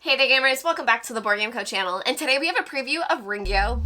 Hey there gamers, welcome back to the Board Game Co channel, and today we have a preview of Ringyō.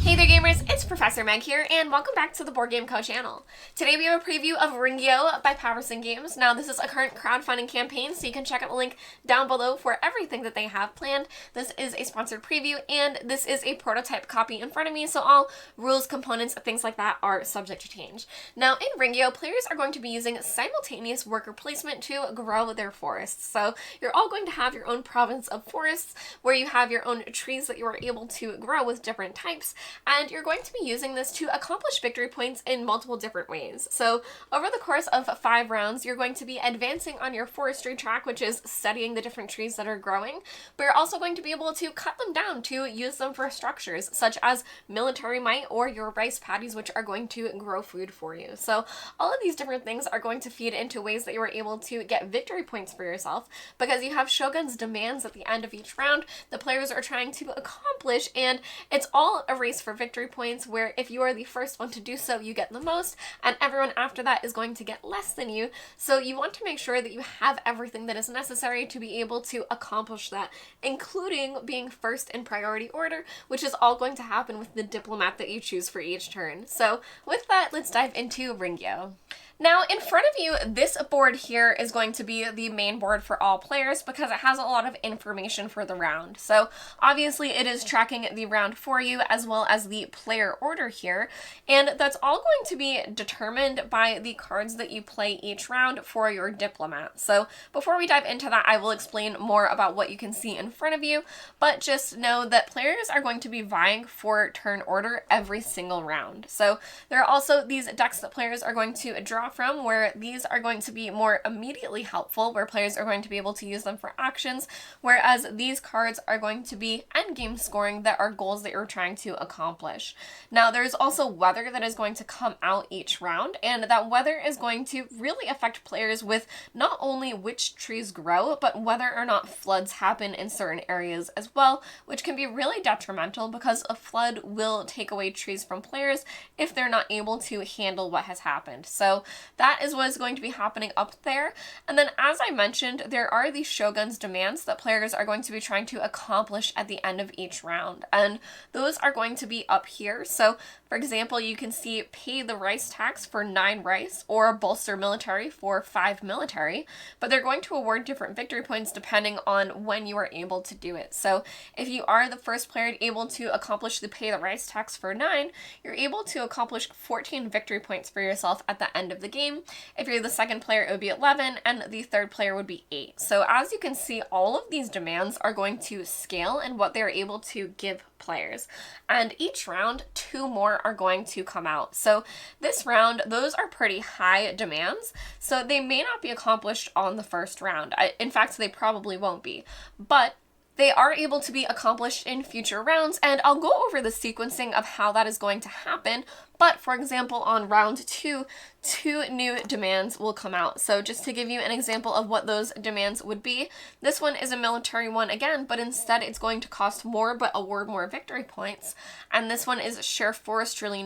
Hey there gamers, it's Professor Meg here, and welcome back to the Board Game Co channel. Today we have a preview of Ringyō by Paverson Games. Now this is a current crowdfunding campaign, so you can check out the link down below for everything that they have planned. This is a sponsored preview, and this is a prototype copy in front of me, so all rules, components, things like that are subject to change. Now in Ringyō, players are going to be using simultaneous worker placement to grow their forests. So you're all going to have your own province of forests, where you have your own trees that you are able to grow with different types, and you're going to be using this to accomplish victory points in multiple different ways. So over the course of 5 rounds, you're going to be advancing on your forestry track, which is studying the different trees that are growing, but you're also going to be able to cut them down to use them for structures, such as military might or your rice paddies, which are going to grow food for you. So all of these different things are going to feed into ways that you are able to get victory points for yourself, because you have Shogun's demands at the end of each round the players are trying to accomplish, and it's all a race for victory points, where if you are the first one to do so, you get the most, and everyone after that is going to get less than you. So you want to make sure that you have everything that is necessary to be able to accomplish that, including being first in priority order, which is all going to happen with the diplomat that you choose for each turn. So with that, let's dive into Ringyō. Now, in front of you, this board here is going to be the main board for all players because it has a lot of information for the round. So obviously it is tracking the round for you, as well as the player order here, and that's all going to be determined by the cards that you play each round for your diplomat. So before we dive into that, I will explain more about what you can see in front of you, but just know that players are going to be vying for turn order every single round. So there are also these decks that players are going to draw from, where these are going to be more immediately helpful, where players are going to be able to use them for actions, whereas these cards are going to be endgame scoring, that are goals that you're trying to accomplish. Now there's also weather that is going to come out each round, and that weather is going to really affect players with not only which trees grow, but whether or not floods happen in certain areas as well, which can be really detrimental because a flood will take away trees from players if they're not able to handle what has happened. So that is what is going to be happening up there. And then, as I mentioned, there are these Shogun's demands that players are going to be trying to accomplish at the end of each round, and those are going to be up here. So for example, you can see pay the rice tax for 9 rice, or bolster military for 5 military, but they're going to award different victory points depending on when you are able to do it. So if you are the first player able to accomplish the pay the rice tax for 9, you're able to accomplish 14 victory points for yourself at the end of the game. If you're the second player, it would be 11, and the third player would be 8. So as you can see, all of these demands are going to scale in what they're able to give players, and each round 2 more are going to come out. So this round, those are pretty high demands, so they may not be accomplished on the first round. In fact, they probably won't be, but they are able to be accomplished in future rounds, and I'll go over the sequencing of how that is going to happen. But for example, on round 2, 2 new demands will come out. So just to give you an example of what those demands would be, this one is a military one again, but instead it's going to cost more but award more victory points. And this one is share forestry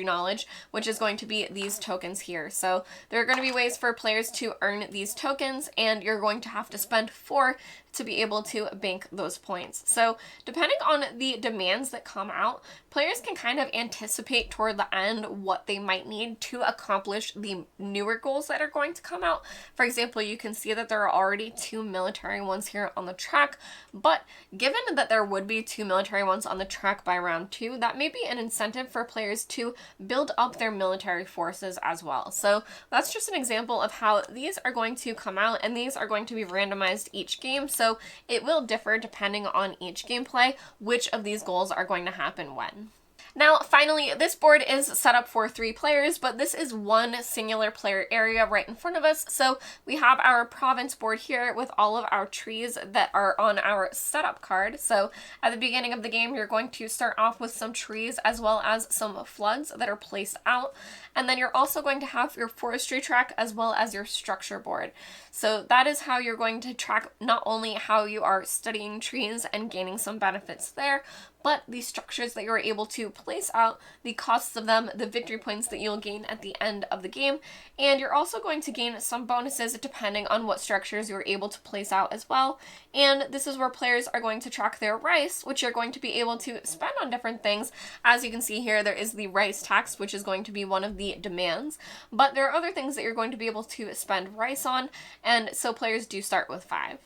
knowledge, which is going to be these tokens here. So there are going to be ways for players to earn these tokens, and you're going to have to spend 4 to be able to bank those points. So depending on the demands that come out, players can kind of anticipate toward the end what they might need to accomplish the newer goals that are going to come out. For example, you can see that there are already 2 military ones here on the track, but given that there would be 2 military ones on the track by round 2, that may be an incentive for players to build up their military forces as well. So that's just an example of how these are going to come out, and these are going to be randomized each game, so it will differ depending on each gameplay which of these goals are going to happen when. Now, finally, this board is set up for 3 players, but this is one singular player area right in front of us. So we have our province board here with all of our trees that are on our setup card. So at the beginning of the game, you're going to start off with some trees as well as some floods that are placed out. And then you're also going to have your forestry track as well as your structure board. So that is how you're going to track not only how you are studying trees and gaining some benefits there, but the structures that you're able to place out, the costs of them, the victory points that you'll gain at the end of the game, and you're also going to gain some bonuses depending on what structures you're able to place out as well. And this is where players are going to track their rice, which you're going to be able to spend on different things. As you can see here, there is the rice tax, which is going to be one of the demands, but there are other things that you're going to be able to spend rice on, and so players do start with 5.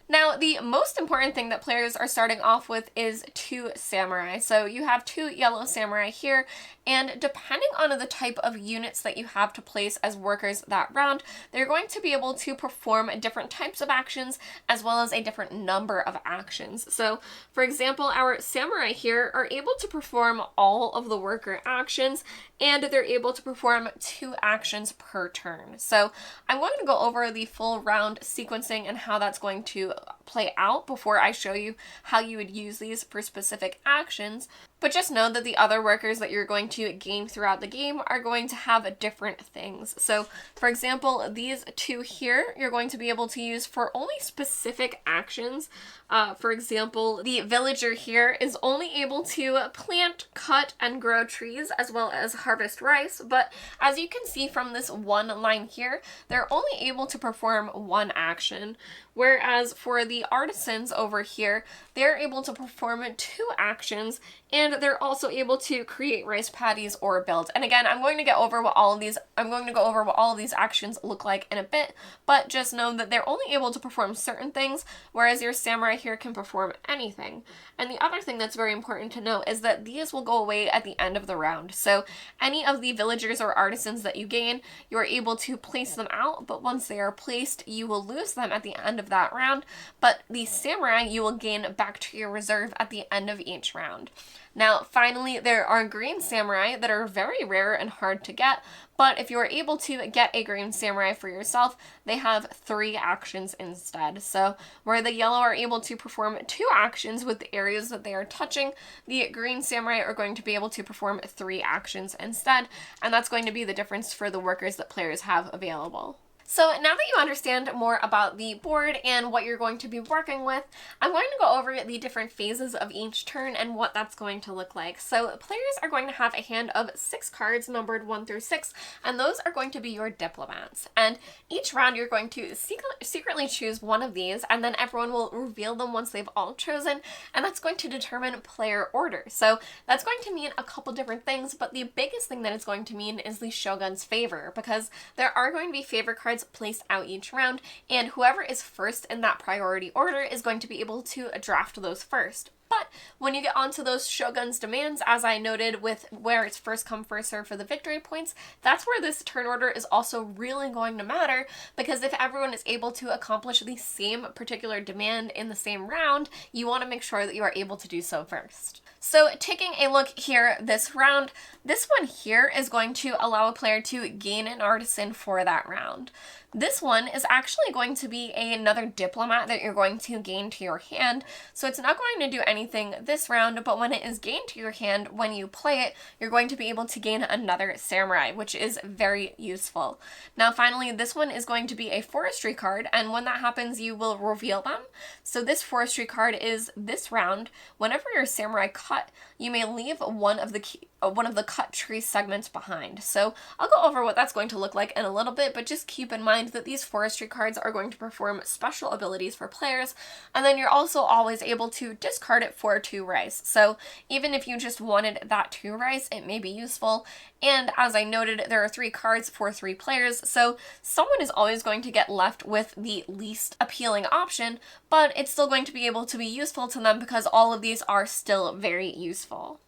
Now, the most important thing that players are starting off with is 2 samurai. So you have 2 yellow samurai here, and depending on the type of units that you have to place as workers that round, they're going to be able to perform different types of actions as well as a different number of actions. So, for example, our samurai here are able to perform all of the worker actions, and they're able to perform 2 actions per turn. So I'm going to go over the full round sequencing and how that's going to play out before I show you how you would use these for specific actions. But just know that the other workers that you're going to gain throughout the game are going to have different things. So, for example, these 2 here, you're going to be able to use for only specific actions. For example, the villager here is only able to plant, cut, and grow trees, as well as harvest rice. But as you can see from this one line here, they're only able to perform 1 action. Whereas for the artisans over here, they're able to perform 2 actions, and they're also able to create rice paddies or build. And again, I'm going to go over what all of these actions look like in a bit, but just know that they're only able to perform certain things, whereas your samurai here can perform anything. And the other thing that's very important to know is that these will go away at the end of the round. So any of the villagers or artisans that you gain, you're able to place them out, but once they are placed, you will lose them at the end of that round. But the samurai you will gain back to your reserve at the end of each round. Now, finally, there are green samurai that are very rare and hard to get, but if you are able to get a green samurai for yourself, they have 3 actions instead. So where the yellow are able to perform 2 actions with the areas that they are touching, the green samurai are going to be able to perform 3 actions instead, and that's going to be the difference for the workers that players have available. So now that you understand more about the board and what you're going to be working with, I'm going to go over the different phases of each turn and what that's going to look like. So players are going to have a hand of 6 cards numbered 1 through 6, and those are going to be your diplomats. And each round you're going to secretly choose one of these, and then everyone will reveal them once they've all chosen, and that's going to determine player order. So that's going to mean a couple different things, but the biggest thing that it's going to mean is the Shogun's favor, because there are going to be favor cards placed out each round, and whoever is first in that priority order is going to be able to draft those first. But when you get onto those Shogun's demands, as I noted with where it's first come first serve for the victory points, that's where this turn order is also really going to matter, because if everyone is able to accomplish the same particular demand in the same round, you want to make sure that you are able to do so first. So taking a look here this round, this one here is going to allow a player to gain an artisan for that round. This one is actually going to be another diplomat that you're going to gain to your hand, so it's not going to do anything this round, but when it is gained to your hand, when you play it, you're going to be able to gain another samurai, which is very useful. Now finally, this one is going to be a forestry card, and when that happens, you will reveal them. So this forestry card is this round, whenever your samurai cut, you may leave one of the cut tree segments behind. So I'll go over what that's going to look like in a little bit, but just keep in mind that these forestry cards are going to perform special abilities for players, and then you're also always able to discard it for 2 rice. So even if you just wanted that 2 rice, it may be useful. And as I noted, there are 3 cards for 3 players, so someone is always going to get left with the least appealing option, but it's still going to be able to be useful to them because all of these are still very useful.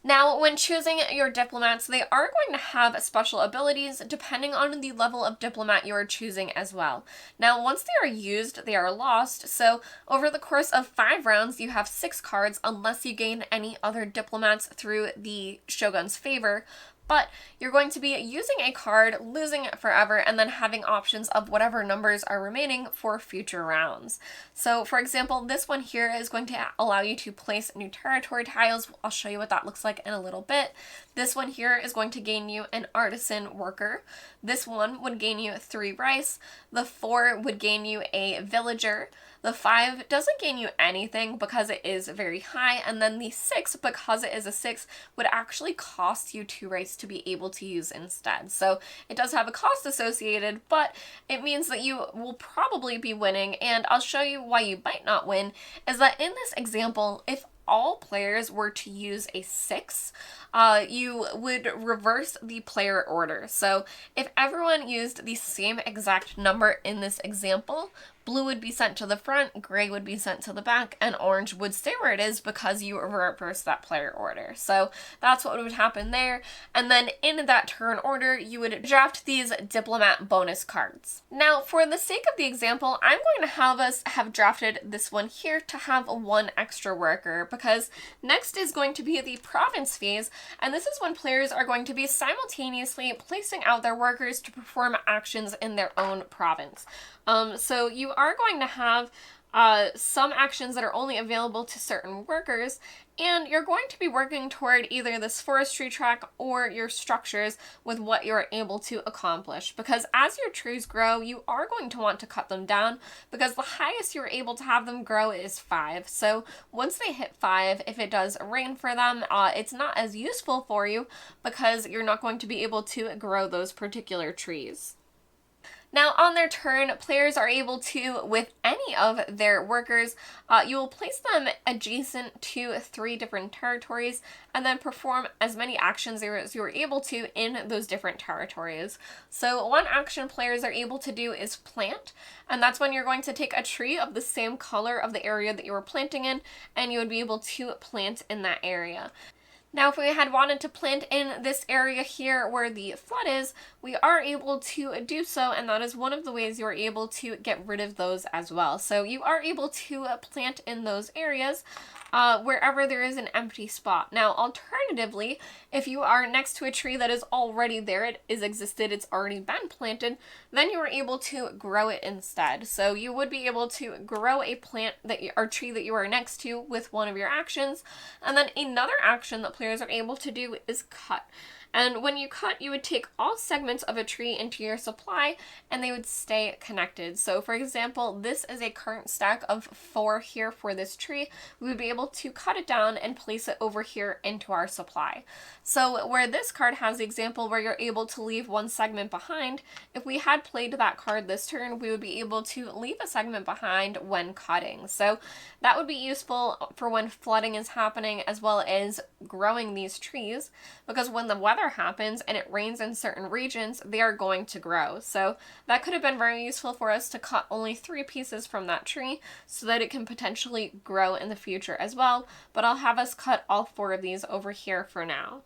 Now, when choosing your diplomats, they are going to have special abilities depending on the level of diplomat you are choosing as well. Now, once they are used, they are lost, so over the course of 5 rounds, you have 6 cards unless you gain any other diplomats through the Shogun's favor. But you're going to be using a card, losing it forever, and then having options of whatever numbers are remaining for future rounds. So, for example, this one here is going to allow you to place new territory tiles. I'll show you what that looks like in a little bit. This one here is going to gain you an artisan worker. This one would gain you 3 rice. The 4 would gain you a villager. The 5 doesn't gain you anything because it is very high, and then the 6, because it is a 6, would actually cost you 2 rice to be able to use instead. So it does have a cost associated, but it means that you will probably be winning, and I'll show you why you might not win, is that in this example, if all players were to use a 6, you would reverse the player order. So if everyone used the same exact number in this example, blue would be sent to the front, gray would be sent to the back, and orange would stay where it is because you reversed that player order. So that's what would happen there. And then in that turn order, you would draft these diplomat bonus cards. Now, for the sake of the example, I'm going to have us have drafted this one here to have 1 extra worker, because next is going to be the province phase, and this is when players are going to be simultaneously placing out their workers to perform actions in their own province. So you are going to have some actions that are only available to certain workers, and you're going to be working toward either this forestry track or your structures with what you're able to accomplish, because as your trees grow, you are going to want to cut them down, because the highest you're able to have them grow is 5. So once they hit 5, if it does rain for them, it's not as useful for you because you're not going to be able to grow those particular trees. Now, on their turn, players are able to, with any of their workers, you will place them adjacent to 3 different territories and then perform as many actions as you are able to in those different territories. So one action players are able to do is plant, and that's when you're going to take a tree of the same color of the area that you were planting in, and you would be able to plant in that area. Now, if we had wanted to plant in this area here where the flood is, we are able to do so, and that is one of the ways you are able to get rid of those as well. So you are able to plant in those areas wherever there is an empty spot. Now, alternatively, if you are next to a tree that is already there, it is existed, it's already been planted, then you are able to grow it instead. So you would be able to grow a plant or tree that you are next to with one of your actions, and then another action that players are able to do is cut. And when you cut, you would take all segments of a tree into your supply and they would stay connected. So for example, this is a current stack of 4 here for this tree. We would be able to cut it down and place it over here into our supply. So where this card has the example where you're able to leave 1 segment behind, if we had played that card this turn, we would be able to leave a segment behind when cutting. So that would be useful for when flooding is happening as well as growing these trees, because when the weather happens and it rains in certain regions, they are going to grow. So that could have been very useful for us to cut only 3 pieces from that tree so that it can potentially grow in the future as well, but I'll have us cut all 4 of these over here for now.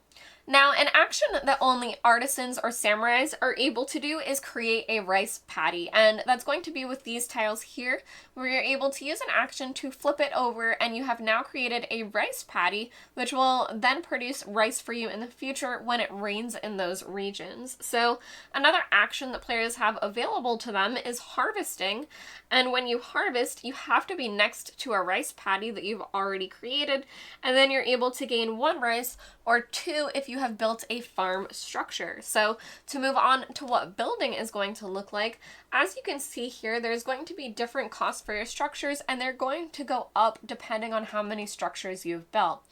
Now, an action that only artisans or samurais are able to do is create a rice paddy, and that's going to be with these tiles here, where you're able to use an action to flip it over, and you have now created a rice paddy, which will then produce rice for you in the future when it rains in those regions. So another action that players have available to them is harvesting, and when you harvest, you have to be next to a rice paddy that you've already created, and then you're able to gain 1 rice, or 2 if you have built a farm structure. So to move on to what building is going to look like, as you can see here, there's going to be different costs for your structures, and they're going to go up depending on how many structures you've built.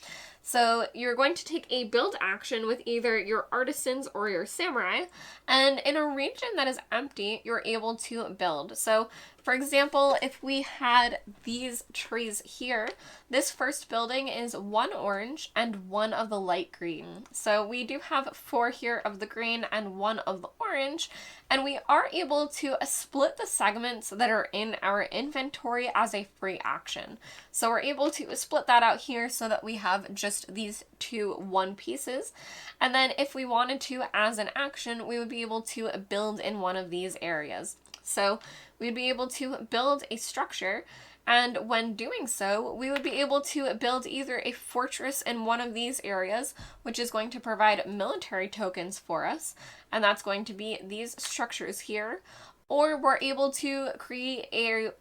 So you're going to take a build action with either your artisans or your samurai, and in a region that is empty, you're able to build. So for example, if we had these trees here, this first building is 1 orange and 1 of the light green. So we do have 4 here of the green and 1 of the orange, and we are able to split the segments that are in our inventory as a free action. So we're able to split that out here so that we have just these 2 1 pieces. And then if we wanted to, as an action, we would be able to build in one of these areas. So we'd be able to build a structure, and when doing so, we would be able to build either a fortress in one of these areas, which is going to provide military tokens for us, and that's going to be these structures here, or we're able to create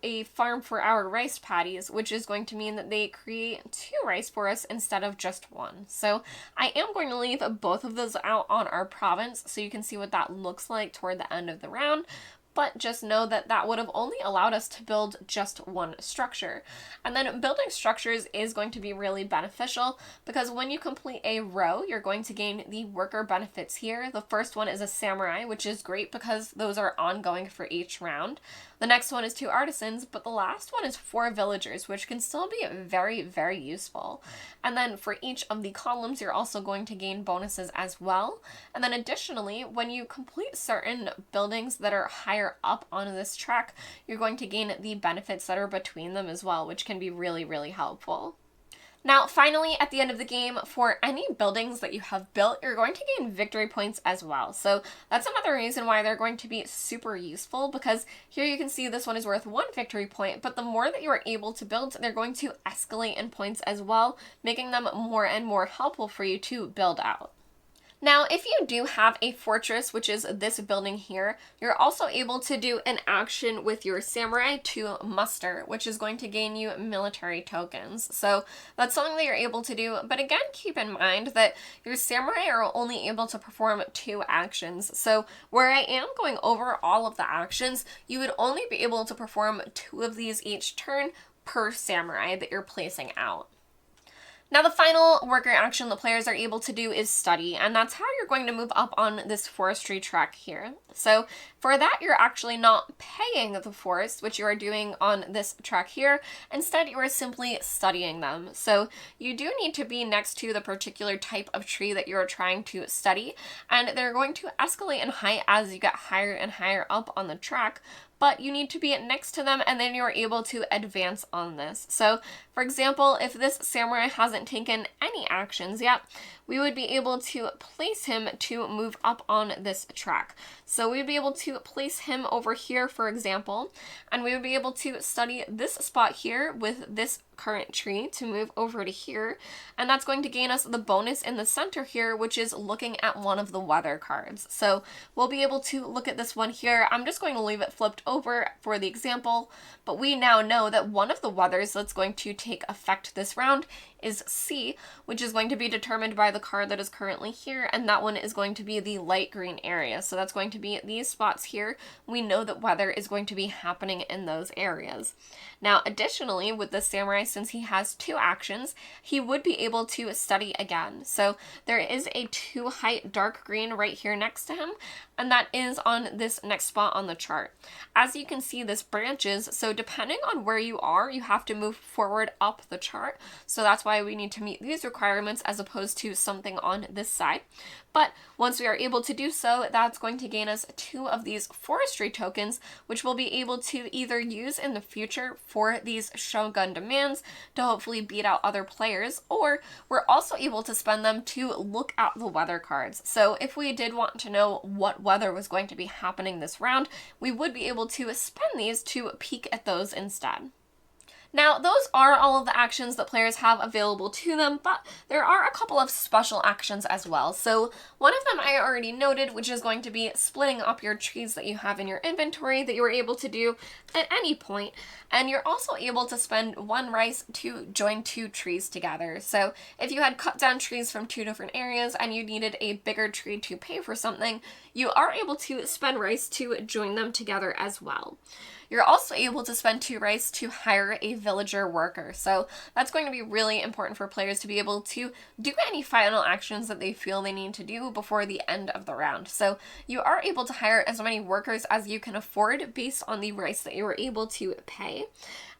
a farm for our rice paddies, which is going to mean that they create 2 rice for us instead of just 1. So I am going to leave both of those out on our province so you can see what that looks like toward the end of the round. but just know that that would have only allowed us to build just one structure. And then building structures is going to be really beneficial because when you complete a row, you're going to gain the worker benefits here. The first one is a samurai, which is great because those are ongoing for each round. The next one is 2 artisans, but the last one is 4 villagers, which can still be very, very useful. And then for each of the columns, you're also going to gain bonuses as well. And then additionally, when you complete certain buildings that are higher up on this track, you're going to gain the benefits that are between them as well, which can be really, really helpful. Now, finally, at the end of the game, for any buildings that you have built, you're going to gain victory points as well. So that's another reason why they're going to be super useful, because here you can see this one is worth 1 victory point, but the more that you are able to build, they're going to escalate in points as well, making them more and more helpful for you to build out. Now, if you do have a fortress, which is this building here, you're also able to do an action with your samurai to muster, which is going to gain you military tokens. So that's something that you're able to do, but again, keep in mind that your samurai are only able to perform 2 actions. So where I am going over all of the actions, you would only be able to perform 2 of these each turn per samurai that you're placing out. Now, the final worker action the players are able to do is study, and that's how you're going to move up on this forestry track here. So for that, you're actually not paying the forest, which you are doing on this track here. Instead, you are simply studying them. So you do need to be next to the particular type of tree that you're trying to study, and they're going to escalate in height as you get higher and higher up on the track. But you need to be next to them, and then you're able to advance on this. So, for example, if this samurai hasn't taken any actions yet, we would be able to place him to move up on this track. So we would be able to place him over here, for example, and we would be able to study this spot here with this current tree to move over to here, and that's going to gain us the bonus in the center here, which is looking at one of the weather cards. So we'll be able to look at this one here. I'm just going to leave it flipped over for the example, but we now know that one of the weathers that's going to take effect this round is C, which is going to be determined by the card that is currently here, and that one is going to be the light green area. So that's going to be these spots here. We know that weather is going to be happening in those areas. Now, additionally, with the samurai, since he has 2 actions, he would be able to study again. So there is a 2 height dark green right here next to him, and that is on this next spot on the chart. As you can see, this branches, so depending on where you are, you have to move forward up the chart. So that's why we need to meet these requirements as opposed to something on this side. But once we are able to do so, that's going to gain us 2 of these forestry tokens, which we'll be able to either use in the future for these Shogun demands to hopefully beat out other players, or we're also able to spend them to look at the weather cards. So if we did want to know what weather was going to be happening this round, we would be able to spend these to peek at those instead. Now, those are all of the actions that players have available to them, but there are a couple of special actions as well. So one of them I already noted, which is going to be splitting up your trees that you have in your inventory that you were able to do at any point. And you're also able to spend 1 rice to join 2 trees together. So if you had cut down trees from 2 different areas and you needed a bigger tree to pay for something, you are able to spend rice to join them together as well. You're also able to spend 2 rice to hire a villager worker. So that's going to be really important for players to be able to do any final actions that they feel they need to do before the end of the round. So you are able to hire as many workers as you can afford based on the rice that you were able to pay.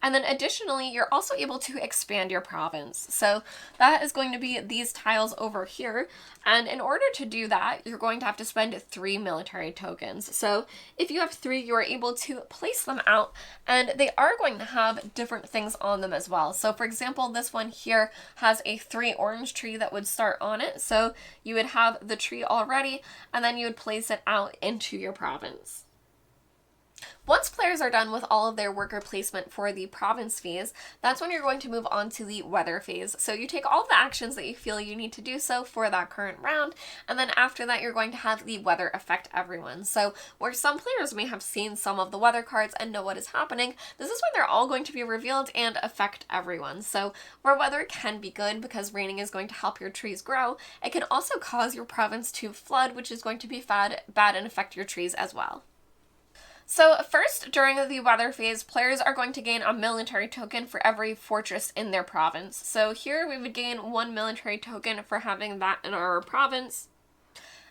And then additionally, you're also able to expand your province. So that is going to be these tiles over here. And in order to do that, you're going to have to spend 3 military tokens. So if you have 3, you are able to place them out, and they are going to have different things on them as well. So for example, this one here has a 3 orange tree that would start on it. So you would have the tree already, and then you would place it out into your province. Once players are done with all of their worker placement for the province phase, that's when you're going to move on to the weather phase. So you take all of the actions that you feel you need to do so for that current round, and then after that you're going to have the weather affect everyone. So where some players may have seen some of the weather cards and know what is happening, this is when they're all going to be revealed and affect everyone. So where weather can be good because raining is going to help your trees grow, it can also cause your province to flood, which is going to be bad and affect your trees as well. So first, during the weather phase, players are going to gain a military token for every fortress in their province. So here we would gain 1 military token for having that in our province.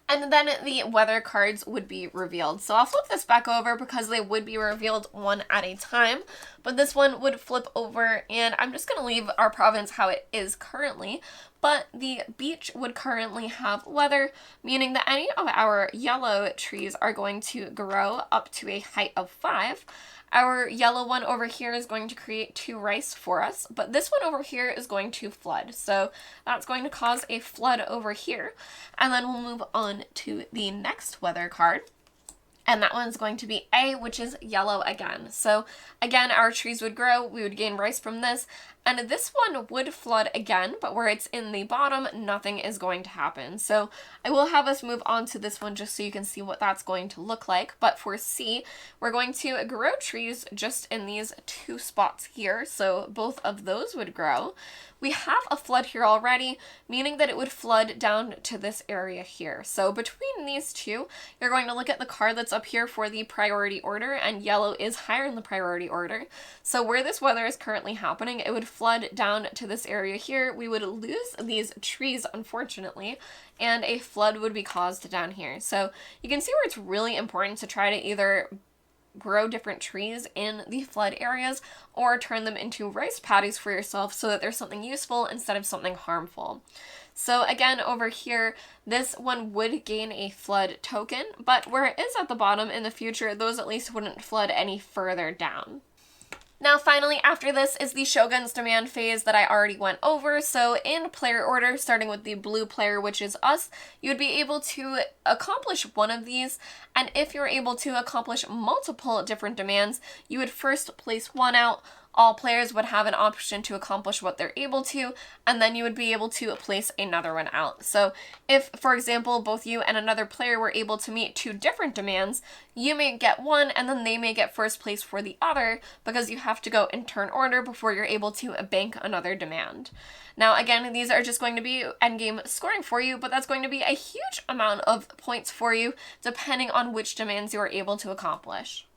And then the weather cards would be revealed. So I'll flip this back over because they would be revealed one at a time. But this one would flip over, and I'm just going to leave our province how it is currently. But the beach would currently have weather, meaning that any of our yellow trees are going to grow up to a height of 5. Our yellow one over here is going to create 2 rice for us, but this one over here is going to flood. So that's going to cause a flood over here. And then we'll move on to the next weather card. And that one's going to be A, which is yellow again. So again, our trees would grow, we would gain rice from this, and this one would flood again, but where it's in the bottom, nothing is going to happen. So I will have us move on to this one just so you can see what that's going to look like. But for C, we're going to grow trees just in these 2 spots here, so both of those would grow. We have a flood here already, meaning that it would flood down to this area here. So between these two, you're going to look at the card that's up here for the priority order, and yellow is higher in the priority order. So where this weather is currently happening, it would flood down to this area here. We would lose these trees, unfortunately, and a flood would be caused down here. So you can see where it's really important to try to either grow different trees in the flood areas or turn them into rice paddies for yourself so that there's something useful instead of something harmful. So again, over here, this one would gain a flood token, but where it is at the bottom in the future, those at least wouldn't flood any further down. Now finally, after this is the Shogun's demand phase that I already went over. So in player order, starting with the blue player, which is us, you would be able to accomplish one of these, and if you're able to accomplish multiple different demands, you would first place one out. All players would have an option to accomplish what they're able to, and then you would be able to place another one out. So if, for example, both you and another player were able to meet 2 different demands, you may get one, and then they may get first place for the other, because you have to go in turn order before you're able to bank another demand. Now, again, these are just going to be endgame scoring for you, but that's going to be a huge amount of points for you, depending on which demands you are able to accomplish.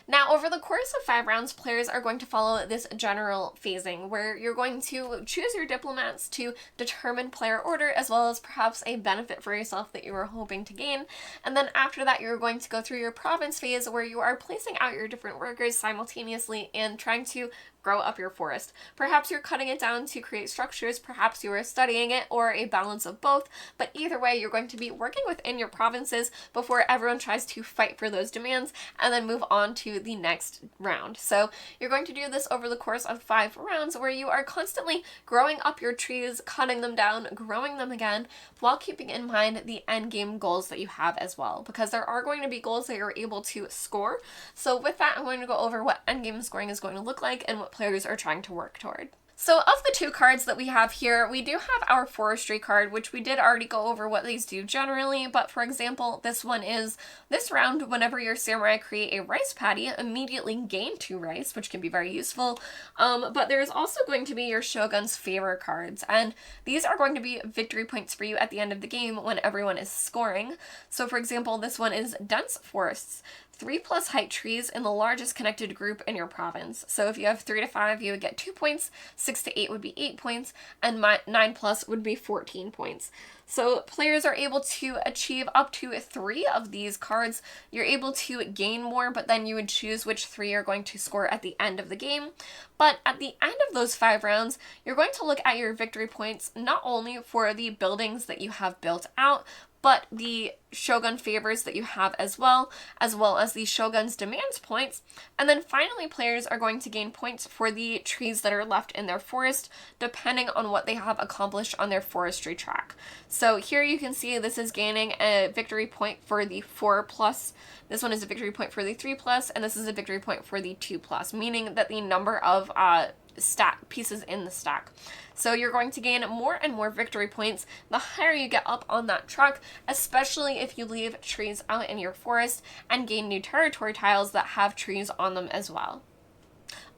Now, over the course of 5 rounds, players are going to follow this general phasing, where you're going to choose your diplomats to determine player order, as well as perhaps a benefit for yourself that you were hoping to gain. And then after that, you're going to go through your province phase, where you are placing out your different workers simultaneously and trying to grow up your forest. Perhaps you're cutting it down to create structures, perhaps you are studying it, or a balance of both, but either way, you're going to be working within your provinces before everyone tries to fight for those demands and then move on to the next round. So you're going to do this over the course of 5 rounds, where you are constantly growing up your trees, cutting them down, growing them again, while keeping in mind the end game goals that you have as well, because there are going to be goals that you're able to score. So with that, I'm going to go over what end game scoring is going to look like and what players are trying to work toward. So of the 2 cards that we have here, we do have our forestry card, which we did already go over what these do generally, but for example, this one is, this round, whenever your samurai create a rice paddy, immediately gain 2 rice, which can be very useful, but there's also going to be your Shogun's favor cards, and these are going to be victory points for you at the end of the game when everyone is scoring. So for example, this one is dense forests. 3+ height trees in the largest connected group in your province. So if you have 3 to 5, you would get 2 points, 6 to 8 would be 8 points, and 9+ would be 14 points. So players are able to achieve up to 3 of these cards. You're able to gain more, but then you would choose which 3 are going to score at the end of the game. But at the end of those 5 rounds, you're going to look at your victory points, not only for the buildings that you have built out, but the Shogun favors that you have as well as the Shogun's demands points. And then finally, players are going to gain points for the trees that are left in their forest, depending on what they have accomplished on their forestry track. So here you can see this is gaining a victory point for the 4+, this one is a victory point for the 3+, and this is a victory point for the 2+, meaning that the number of stack pieces in the stack. So you're going to gain more and more victory points the higher you get up on that track, especially if you leave trees out in your forest and gain new territory tiles that have trees on them as well.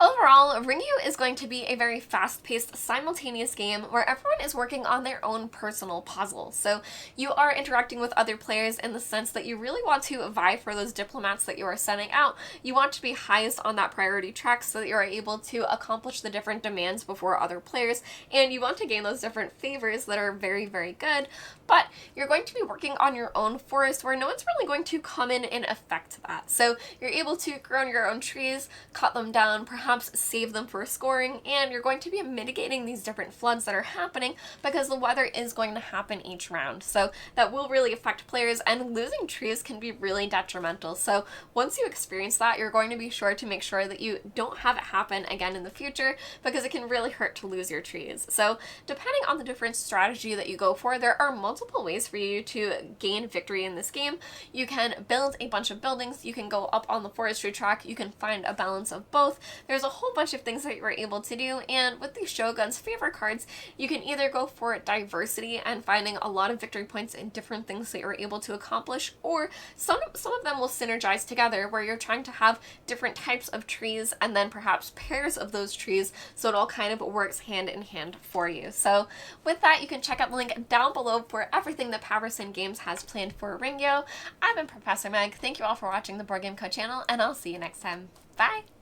Overall, Ringyō is going to be a very fast-paced, simultaneous game where everyone is working on their own personal puzzle. So you are interacting with other players in the sense that you really want to vie for those diplomats that you are sending out. You want to be highest on that priority track so that you are able to accomplish the different demands before other players, and you want to gain those different favors that are very, very good. But you're going to be working on your own forest where no one's really going to come in and affect that. So you're able to grow your own trees, cut them down, perhaps save them for scoring, and you're going to be mitigating these different floods that are happening because the weather is going to happen each round. So that will really affect players, and losing trees can be really detrimental. So once you experience that, you're going to be sure to make sure that you don't have it happen again in the future because it can really hurt to lose your trees. So depending on the different strategy that you go for, there are multiple ways for you to gain victory in this game. You can build a bunch of buildings, you can go up on the forestry track, you can find a balance of both. There's a whole bunch of things that you're able to do, and with these Shogun's favor cards, you can either go for diversity and finding a lot of victory points in different things that you're able to accomplish, or some of them will synergize together where you're trying to have different types of trees and then perhaps pairs of those trees, so it all kind of works hand in hand for you. So with that, you can check out the link down below for everything that Paverson Games has planned for Ringyō. I've been Professor Meg. Thank you all for watching the Board Game Co channel, and I'll see you next time. Bye!